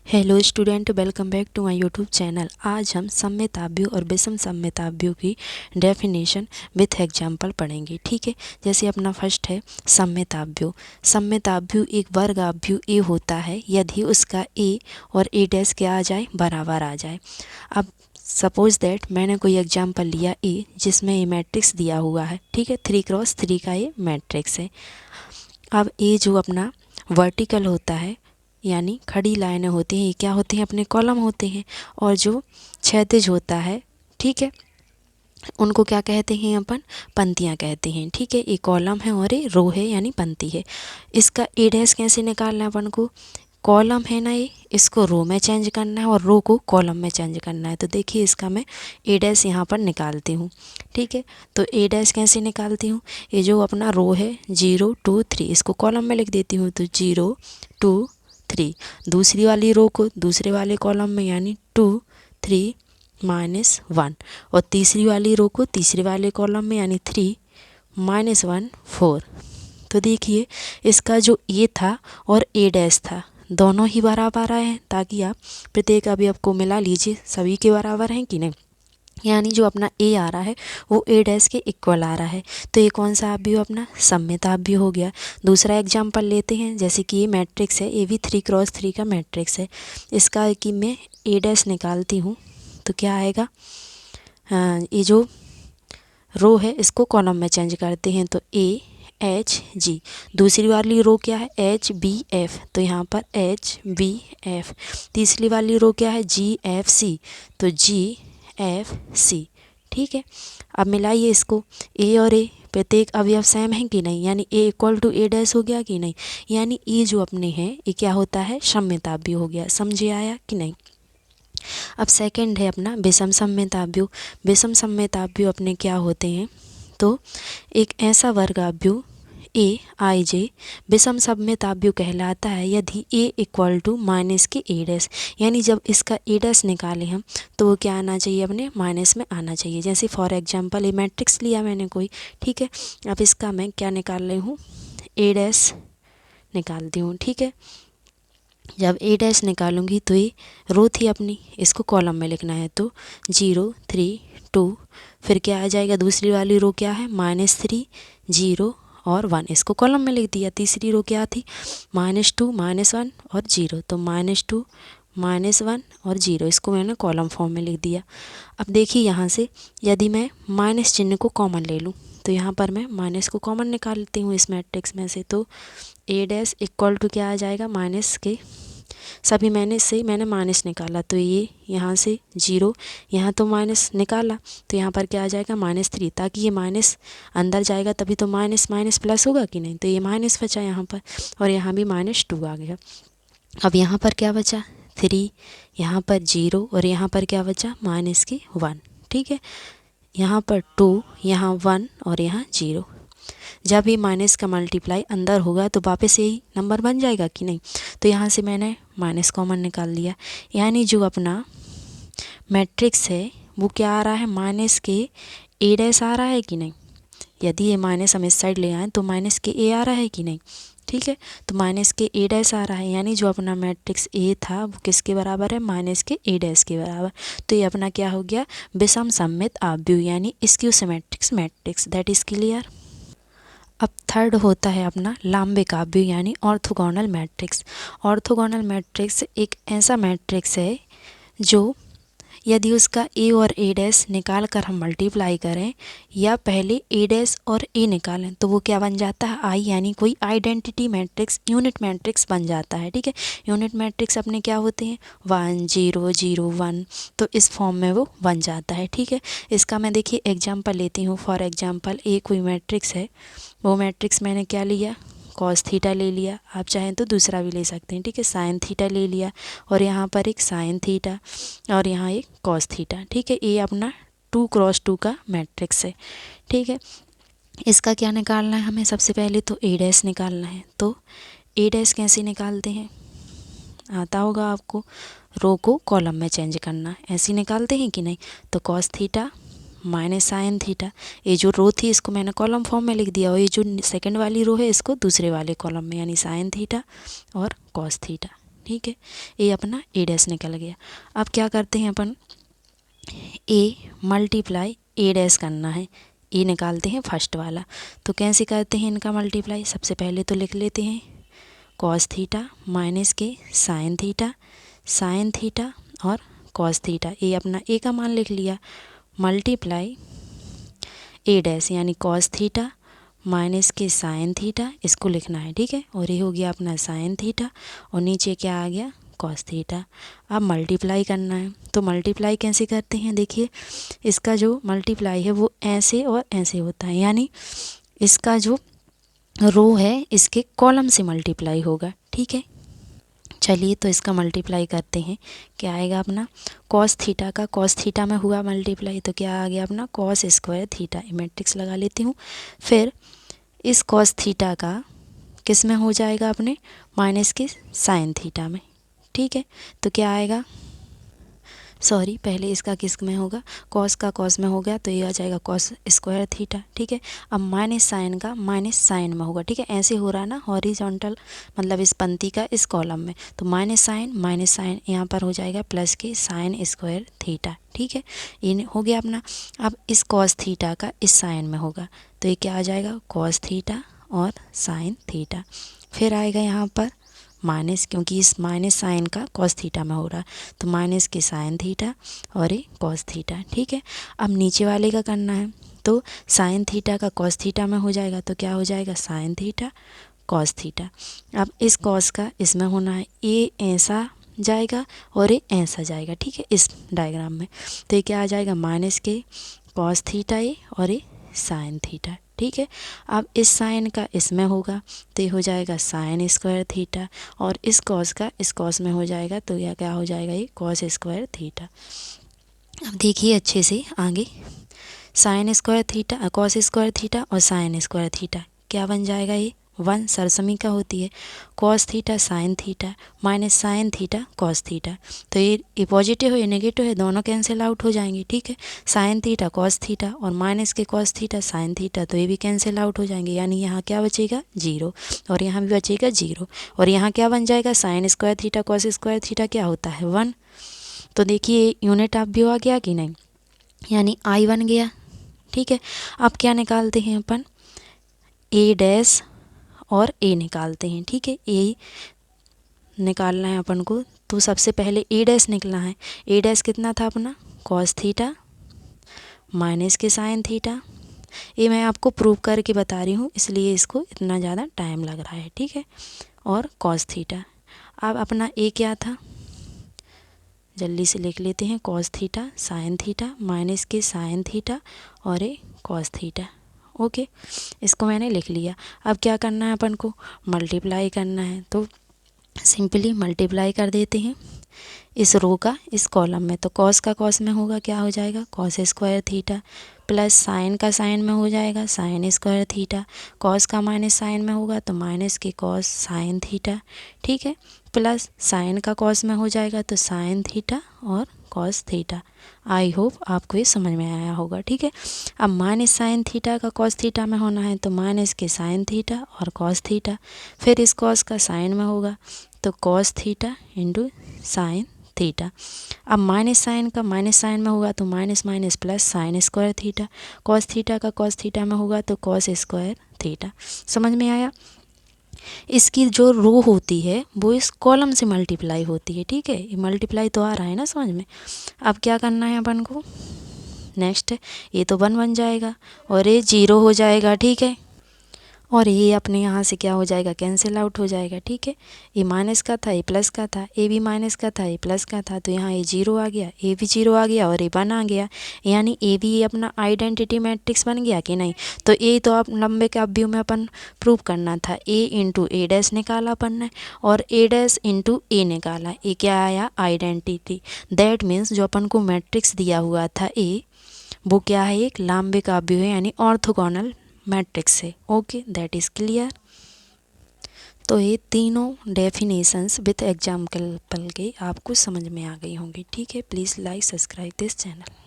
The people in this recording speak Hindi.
Hello student, welcome back to my YouTube channel. आज हम सममिताभ्यू और विषम सममिताभ्यू की डेफिनेशन विथ एग्जांपल पढ़ेंगे। ठीक है, जैसे अपना फर्स्ट है सममिताभ्यू। सममिताभ्यू एक वर्गाभ्यू ए होता है यदि उसका ए और ए डैश क्या आ जाए, बराबर आ जाए। अब सपोज दैट मैंने कोई एग्जांपल लिया ए, जिसमें ये मैट्रिक्स दिया हुआ है। ठीक है, 3x3 का ये मैट्रिक्स है। अब ए जो अपना वर्टिकल होता है यानी खड़ी लाइनें होती हैं, ये क्या होती हैं, अपने कॉलम होते हैं। और जो क्षैतिज होता है, ठीक है, उनको क्या कहते हैं, अपन पंक्तियाँ कहते हैं। ठीक है, ये कॉलम है और ये रो है यानी पंक्ति है। इसका ए डैश कैसे निकालना है अपन को, कॉलम है ना ये, इसको रो में चेंज करना है और रो को कॉलम में चेंज करना है। तो देखिए इसका मैं ए डैश यहाँ पर निकालती हूँ। ठीक है, तो ए डैश कैसे निकालती हूँ, ये जो अपना रो है 0 2 3, इसको कॉलम में लिख देती हूँ। तो 0 2 3, दूसरी वाली रो को दूसरे वाले कॉलम में यानी 2 3 -1, और तीसरी वाली रो को तीसरे वाले कॉलम में यानी 3 -1 4। तो देखिए इसका जो ए था और ए डैश था दोनों ही बराबर आए हैं, ताकि आप प्रत्येक अवयव को मिला लीजिए, सभी के बराबर हैं कि नहीं। यानी जो अपना ए आ रहा है वो ए डैश के इक्वल आ रहा है। तो ये कौन सा अवयव, अपना सममिताभ्यू हो गया। दूसरा एग्जाम्पल लेते हैं, जैसे कि ये मैट्रिक्स है, ये भी 3x3 का मैट्रिक्स है। इसका कि मैं ए डैश निकालती हूँ तो क्या आएगा, ये जो रो है इसको कॉलम में चेंज करते हैं। तो ए एच जी, दूसरी वाली रो क्या है, एच बी एफ, तो यहाँ पर एच बी एफ। तीसरी वाली रो क्या है, जी एफ सी, तो जी एफ सी। ठीक है, अब मिलाइए इसको, ए और ए प्रत्येक अवयव सेम है कि नहीं, यानी ए इक्वल टू ए डैश हो गया कि नहीं। यानी ये जो अपने हैं ये क्या होता है, सममिताभ्यू हो गया। समझे आया कि नहीं। अब सेकंड है अपना विषम सममिताभ्यू। विषम सममिताभ्यू अपने क्या होते हैं, तो एक ऐसा वर्गाभ्यू ए आई जे विषम सममिताभ्यू कहलाता है यदि ए इक्वल टू माइनस के ए डैश, यानी जब इसका ए डैश निकालें हम तो वो क्या आना चाहिए, अपने माइनस में आना चाहिए। जैसे फॉर एग्जांपल ये मैट्रिक्स लिया मैंने कोई, ठीक है, अब इसका मैं क्या निकाल रही हूँ, ए डैश निकालती हूँ। ठीक है, जब ए डैश निकालूंगी तो ये रो थी अपनी, इसको कॉलम में लिखना है। तो 0 3 2, फिर क्या आ जाएगा, दूसरी वाली रो क्या है, -3 0 और 1, इसको कॉलम में लिख दिया। तीसरी रो क्या थी, -2 -1 और 0, तो -2 -1 और 0, इसको मैंने कॉलम फॉर्म में लिख दिया। अब देखिए यहाँ से यदि मैं माइनस चिन्ह को कॉमन ले लूँ तो यहाँ पर मैं माइनस को कॉमन निकालती हूँ इस मैट्रिक्स में से। तो ए डैश इक्वल टू क्या आ जाएगा, माइनस के सभी मैंने माइनस निकाला, तो ये यहाँ से 0, यहाँ तो माइनस निकाला तो यहाँ पर क्या आ जाएगा, -3, ताकि ये माइनस अंदर जाएगा तभी तो माइनस माइनस प्लस होगा कि नहीं। तो ये माइनस बचा यहाँ पर, और यहाँ भी -2 आ गया। अब यहाँ पर क्या बचा, 3, यहाँ पर 0 और यहाँ पर क्या बचा, -1। ठीक है, यहाँ पर 2, यहाँ 1 और यहाँ 0। जब ये माइनस का मल्टीप्लाई अंदर होगा तो वापस यही नंबर बन जाएगा कि नहीं। तो यहाँ से मैंने माइनस कॉमन निकाल लिया, यानी जो अपना मैट्रिक्स है वो क्या आ रहा है, माइनस के ए डैश आ रहा है कि नहीं। यदि ये माइनस हम इस साइड ले आए तो माइनस के ए आ रहा है कि नहीं। ठीक है, तो माइनस के ए डैश आ रहा है, यानी जो अपना मैट्रिक्स ए था वो किसके बराबर है, माइनस के ए डैश के बराबर। तो ये अपना क्या हो गया, विषम सममिताभ्यू यानी skew symmetric matrix. That is clear. अब थर्ड होता है अपना लाम्बिकाभ्यू यानी ऑर्थोगोनल मैट्रिक्स। ऑर्थोगोनल मैट्रिक्स एक ऐसा मैट्रिक्स है जो यदि उसका ए और ए डैश निकाल कर हम मल्टीप्लाई करें या पहले ए डैश और ए निकालें तो वो क्या बन जाता है, आई, यानी कोई आइडेंटिटी मैट्रिक्स, यूनिट मैट्रिक्स बन जाता है। ठीक है, यूनिट मैट्रिक्स अपने क्या होते हैं, 1 0 0 1, तो इस फॉर्म में वो बन जाता है। ठीक है, इसका मैं देखिए एग्जांपल लेती हूँ। फॉर एग्जांपल ए कोई मैट्रिक्स है, वो मैट्रिक्स मैंने क्या लिया, कॉस थीटा ले लिया, आप चाहें तो दूसरा भी ले सकते हैं। ठीक है, साइन थीटा ले लिया और यहाँ पर एक साइन थीटा और यहाँ एक कॉस थीटा। ठीक है, ये अपना 2x2 का मैट्रिक्स है। ठीक है, इसका क्या निकालना है हमें, सबसे पहले तो ए डैश निकालना है। तो ए डैश कैसे निकालते हैं, आता होगा आपको, रो को कॉलम में चेंज करना, ऐसे निकालते हैं कि नहीं। तो cos theta minus sine theta, ये जो रो थी इसको मैंने कॉलम फॉर्म में लिख दिया, और ये जो सेकंड वाली रो है इसको दूसरे वाले कॉलम में, यानी साइन थीटा और कॉस थीटा। ठीक है, ए अपना ए डैश निकल गया। अब क्या करते हैं अपन, ए मल्टीप्लाई ए डैश करना है, ए निकालते हैं फर्स्ट वाला। तो कैसे करते हैं इनका मल्टीप्लाई, सबसे पहले तो लिख लेते हैं कॉस थीटा माइनस के साइन थीटा और कॉस थीटा। ए अपना ए का मान लिख लिया, मल्टीप्लाई ए डैश यानी कॉस थीटा माइनस के साइन थीटा, इसको लिखना है, ठीक है। और ये हो गया अपना साइन थीटा और नीचे क्या आ गया, कॉस थीटा। अब मल्टीप्लाई करना है, तो मल्टीप्लाई कैसे करते हैं, देखिए इसका जो मल्टीप्लाई है वो ऐसे और ऐसे होता है, यानी इसका जो रो है इसके कॉलम से मल्टीप्लाई होगा, ठीक है। चलिए तो इसका मल्टीप्लाई करते हैं, क्या आएगा अपना कॉस थीटा का, कॉस थीटा में हुआ मल्टीप्लाई तो क्या आ गया अपना कॉस स्क्वायर थीटा, मैट्रिक्स लगा लेती हूँ। फिर इस कॉस थीटा का किस में हो जाएगा अपने माइनस के साइन थीटा में, ठीक है। तो क्या आएगा, सॉरी पहले इसका किस में होगा, कॉस का कॉस में हो गया तो ये आ जाएगा कॉस स्क्वायर थीटा, ठीक है। अब माइनस साइन का माइनस साइन में होगा, ठीक है। ऐसे हो रहा ना हॉरिजॉन्टल, मतलब इस पंक्ति का इस कॉलम में, तो माइनस साइन यहाँ पर हो जाएगा प्लस के साइन स्क्वायर थीटा, ठीक है। ये हो गया अपना। अब इस कॉस थीटा का इस साइन में होगा तो ये क्या आ जाएगा कॉस थीटा और साइन थीटा। फिर आएगा यहाँ पर माइनस, क्योंकि इस माइनस साइन का कॉस थीटा में हो रहा है तो माइनस के साइन थीटा और ये कॉस थीटा, ठीक है। अब नीचे वाले का करना है, तो साइन थीटा का कॉस थीटा में हो जाएगा तो क्या हो जाएगा साइन थीटा कॉस थीटा। अब इस कॉस का इसमें होना है, ये ऐसा जाएगा और ये ऐसा जाएगा, ठीक है, इस डायग्राम में। तो ये क्या आ जाएगा माइनस के कॉस थीटा ये और ये साइन थीटा, ठीक है। अब इस साइन का इसमें होगा तो ये हो जाएगा साइन स्क्वायर थीटा और इस कॉस का इस कॉस में हो जाएगा तो यह क्या हो जाएगा ये कॉस स्क्वायर थीटा। अब देखिए अच्छे से आगे, sine square theta cos square theta और साइन स्क्वायर थीटा क्या बन जाएगा, ये वन सरसमी का होती है, cos theta sine theta minus sine theta cos theta. तो ये पॉजिटिव है ये नेगेटिव है, दोनों कैंसिल आउट हो जाएंगे, ठीक है। साइन थीटा कॉस थीटा और माइनस के कॉस थीटा साइन थीटा, तो ये भी कैंसिल आउट हो जाएंगे, यानी यहाँ क्या बचेगा 0 और यहाँ भी बचेगा 0 और यहाँ क्या बन जाएगा sine square theta cos square theta क्या होता है 1। तो देखिए यूनिट ऑफ व्यू आ गया कि नहीं, यानी आई बन गया, ठीक है। अब क्या निकालते हैं अपन, ए डैश और ए निकालते हैं, ठीक है। ए निकालना है अपन को, तो सबसे पहले ए डैश निकलना है। ए डैश कितना था अपना कॉस थीटा माइनस के साइन थीटा, ये मैं आपको प्रूव करके बता रही हूँ इसलिए इसको इतना ज़्यादा टाइम लग रहा है, ठीक है। और कॉस थीटा, अब अपना ए क्या था जल्दी से लिख लेते हैं, cos theta sine theta minus के साइन थीटा और ए कॉस थीटा, ओके, इसको मैंने लिख लिया। अब क्या करना है अपन को मल्टीप्लाई करना है, तो सिंपली मल्टीप्लाई कर देते हैं इस रो का इस कॉलम में। तो कॉस का कॉस में होगा क्या हो जाएगा cos square theta plus sign का साइन में हो जाएगा साइन स्क्वायर थीटा, कॉस का माइनस साइन में होगा तो माइनस के कॉस साइन थीटा, ठीक है, प्लस साइन का कॉस में हो जाएगा तो साइन थीटा और कॉस थीटा। आई होप आपको ये समझ में आया होगा, ठीक है। अब माइनस साइन थीटा का कॉस थीटा में होना है तो माइनस के साइन थीटा और कॉस थीटा, फिर इस कॉस का साइन में होगा तो cos theta into sine theta. अब माइनस साइन का माइनस साइन में होगा तो minus minus plus sine square theta, cos theta का कॉस थीटा में होगा तो कॉस स्क्वायर थीटा। समझ में आया। इसकी जो रो होती है वो इस कॉलम से मल्टीप्लाई होती है, ठीक है, ये मल्टीप्लाई तो आ रहा है ना समझ में। अब क्या करना है अपन को, नेक्स्ट ये तो 1 बन जाएगा और ये 0 हो जाएगा, ठीक है, और ये अपने यहाँ से क्या हो जाएगा कैंसिल आउट हो जाएगा, ठीक है। ये माइनस का था ये प्लस का था, ए भी माइनस का था ये प्लस का था, तो यहाँ ये 0 आ गया, ए भी 0 आ गया और ये 1 आ गया, यानी ए भी अपना आइडेंटिटी मैट्रिक्स बन गया कि नहीं। तो ये तो आप लंबे के व्यू में अपन प्रूव करना था, ए इंटू ए डैश निकाला अपन ने और ए डैश इंटू ए निकाला, ये क्या आया आइडेंटिटी। दैट मीन्स जो अपन को मैट्रिक्स दिया हुआ था ए वो क्या है एक लंबे का व्यू है, यानी ऑर्थोगोनल मैट्रिक्स है, ओके दैट इज़ क्लियर। तो ये तीनों डेफिनेशंस विथ एग्जाम्पल के आपको समझ में आ गई होंगी, ठीक है। Please like subscribe this channel.